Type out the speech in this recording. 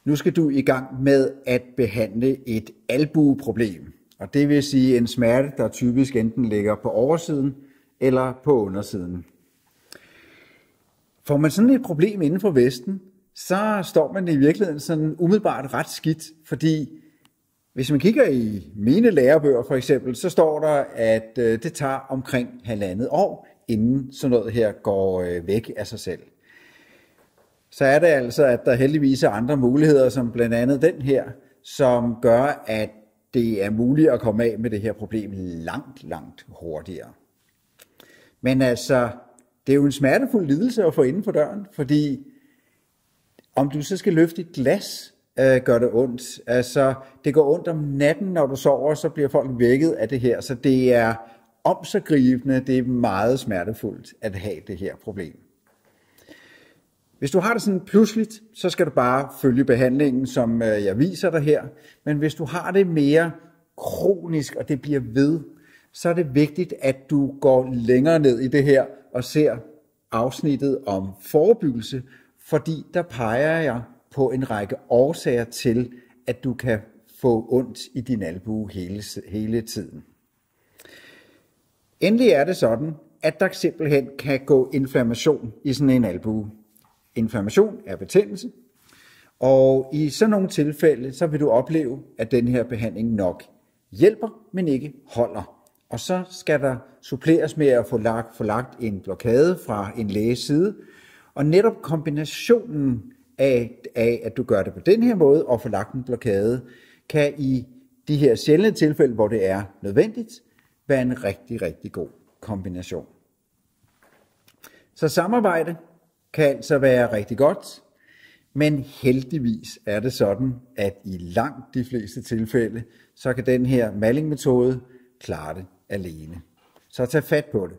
Nu skal du i gang med at behandle et albueproblem, og det vil sige en smerte, der typisk enten ligger på oversiden eller på undersiden. Får man sådan et problem inden for Vesten, så står man i virkeligheden sådan umiddelbart ret skidt, fordi hvis man kigger i mine lærebøger for eksempel, så står der, at det tager omkring 1,5 år, inden sådan noget her går væk af sig selv. Så er det altså, at der heldigvis er andre muligheder, som blandt andet den her, som gør, at det er muligt at komme af med det her problem langt hurtigere. Men altså, det er jo en smertefuld lidelse at få inden for døren, fordi om du så skal løfte et glas, gør det ondt. Altså, det går ondt om natten, når du sover, så bliver folk vækket af det her. Så det er omsiggribende, det er meget smertefuldt at have det her problem. Hvis du har det sådan pludseligt, så skal du bare følge behandlingen, som jeg viser dig her. Men hvis du har det mere kronisk, og det bliver ved, så er det vigtigt, at du går længere ned i det her og ser afsnittet om forebyggelse, fordi der peger jeg på en række årsager til, at du kan få ondt i din albue hele tiden. Endelig er det sådan, at der simpelthen kan gå inflammation i sådan en albue. Inflammation er betændelse, og i sådan nogle tilfælde, så vil du opleve, at den her behandling nok hjælper, men ikke holder. Og så skal der suppleres med at få lagt en blokade fra en læges side, og netop kombinationen af, at du gør det på den her måde og få lagt en blokade, kan i de her sjældne tilfælde, hvor det er nødvendigt, være en rigtig god kombination. Så samarbejde kan altså være rigtig godt, men heldigvis er det sådan, at i langt de fleste tilfælde, så kan den her Malling-metode klare det alene. Så tag fat på det.